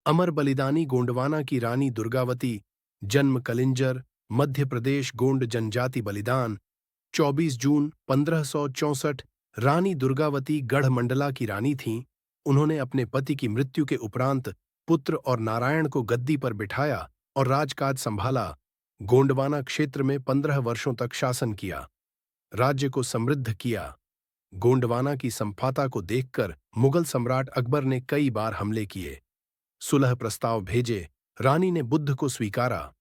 अमर बलिदानी गोंडवाना की रानी दुर्गावती, जन्म कलिंजर, मध्य प्रदेश। गोंड जनजाति बलिदान 24 जून 1564। रानी दुर्गावती गढ़मंडला की रानी थीं। उन्होंने अपने पति की मृत्यु के उपरांत पुत्र और नारायण को गद्दी पर बिठाया और राजकाज संभाला। गोंडवाना क्षेत्र में 15 वर्षों तक शासन किया, राज्य को समृद्ध किया। गोंडवाना की संफाता को देखकर मुगल सम्राट अकबर ने कई बार हमले किए, सुलह प्रस्ताव भेजे। रानी ने बुद्ध को स्वीकारा,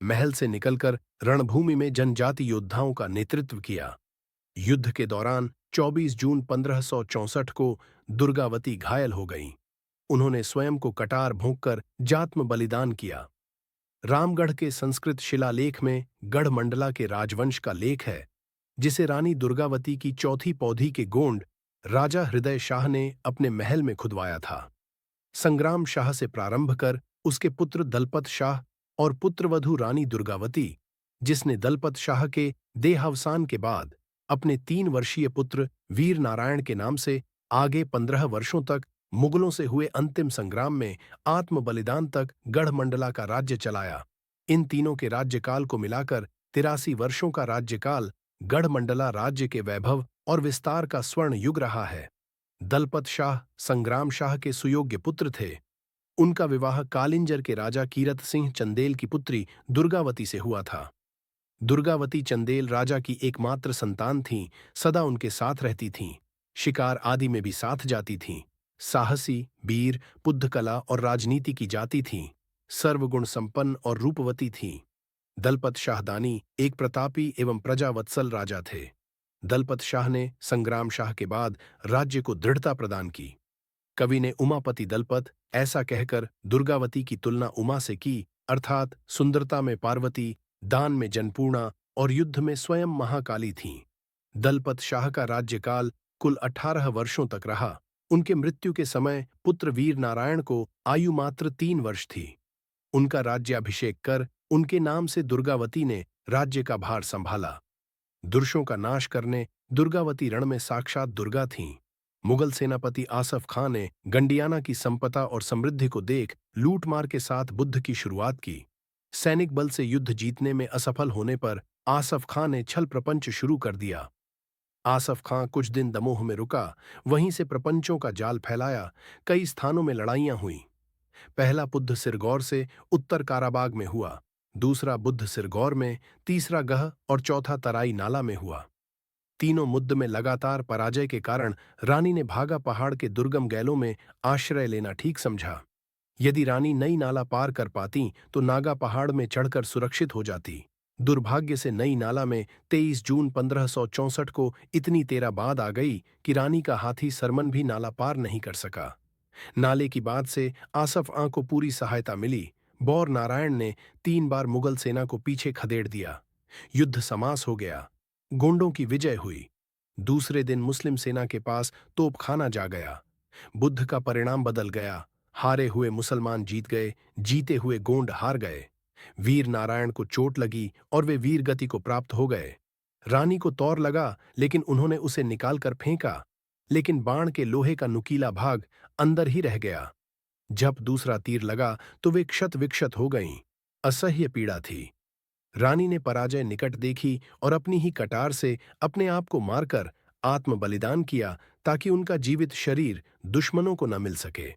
महल से निकलकर रणभूमि में जनजाति योद्धाओं का नेतृत्व किया। युद्ध के दौरान 24 जून 1564 को दुर्गावती घायल हो गईं। उन्होंने स्वयं को कटार भोंककर जात्म बलिदान किया। रामगढ़ के संस्कृत शिलालेख में गढ़मंडला के राजवंश का लेख है, जिसे रानी दुर्गावती की चौथी पौधी के गोंड राजा हृदय शाह ने अपने महल में खुदवाया था। संग्राम शाह से प्रारंभ कर उसके पुत्र दलपत शाह और पुत्रवधू रानी दुर्गावती, जिसने दलपत शाह के देहावसान के बाद अपने 3 वर्षीय पुत्र वीर नारायण के नाम से आगे 15 वर्षों तक मुगलों से हुए अंतिम संग्राम में आत्म बलिदान तक गढ़मंडला का राज्य चलाया। इन तीनों के राज्यकाल को मिलाकर 83 वर्षों का राज्यकाल गढ़मंडला राज्य के वैभव और विस्तार का स्वर्ण युग रहा है। दलपत शाह संग्राम शाह के सुयोग्य पुत्र थे। उनका विवाह कालिंजर के राजा कीरत सिंह चंदेल की पुत्री दुर्गावती से हुआ था। दुर्गावती चंदेल राजा की एकमात्र संतान थीं, सदा उनके साथ रहती थीं, शिकार आदि में भी साथ जाती थीं। साहसी, वीर, बुद्धकला और राजनीति की जाति थीं। सर्वगुण संपन्न और रूपवती थीं। दलपत शाहदानी एक प्रतापी एवं प्रजावत्सल राजा थे। दलपत शाह ने संग्राम शाह के बाद राज्य को दृढ़ता प्रदान की। कवि ने उमापति दलपत ऐसा कहकर दुर्गावती की तुलना उमा से की, अर्थात सुंदरता में पार्वती, दान में जनपूर्णा और युद्ध में स्वयं महाकाली थीं। दलपत शाह का राज्यकाल कुल 18 वर्षों तक रहा। उनके मृत्यु के समय पुत्र वीर नारायण को आयु मात्र 3 वर्ष थी। उनका राज्याभिषेक कर उनके नाम से दुर्गावती ने राज्य का भार संभाला। दुर्षों का नाश करने दुर्गावती रण में साक्षात दुर्गा थीं। मुगल सेनापति आसफ खां ने गंडियाना की संपदा और समृद्धि को देख लूटमार के साथ बुद्ध की शुरुआत की। सैनिक बल से युद्ध जीतने में असफल होने पर आसफ खां ने छल प्रपंच शुरू कर दिया। आसफ खां कुछ दिन दमोह में रुका, वहीं से प्रपंचों का जाल फैलाया। कई स्थानों में लड़ाइयां हुईं। पहला बुद्ध सिरगौर से उत्तर काराबाग में हुआ, दूसरा बुद्ध सिरगौर में, तीसरा गह और चौथा तराई नाला में हुआ। तीनों मुद्द में लगातार पराजय के कारण रानी ने भागा पहाड़ के दुर्गम गैलों में आश्रय लेना ठीक समझा। यदि रानी नई नाला पार कर पाती तो नागा पहाड़ में चढ़कर सुरक्षित हो जाती। दुर्भाग्य से नई नाला में 23 जून 1564 को इतनी तेरा बाद आ गई कि रानी का हाथी सरमन भी नाला पार नहीं कर सका। नाले की बात से आसफ आं को पूरी सहायता मिली। बौर नारायण ने 3 बार मुगल सेना को पीछे खदेड़ दिया। युद्ध समास हो गया। गोंडों की विजय हुई। दूसरे दिन मुस्लिम सेना के पास तोपखाना जा गया। बुद्ध का परिणाम बदल गया। हारे हुए मुसलमान जीत गए, जीते हुए गोंड हार गए। वीर नारायण को चोट लगी और वे वीर गति को प्राप्त हो गए। रानी को तौर लगा, लेकिन उन्होंने उसे निकालकर फेंका, लेकिन बाण के लोहे का नुकीला भाग अंदर ही रह गया। जब दूसरा तीर लगा तो वे क्षत विक्षत हो गईं। असह्य पीड़ा थी। रानी ने पराजय निकट देखी और अपनी ही कटार से अपने आप को मारकर आत्म बलिदान किया, ताकि उनका जीवित शरीर दुश्मनों को न मिल सके।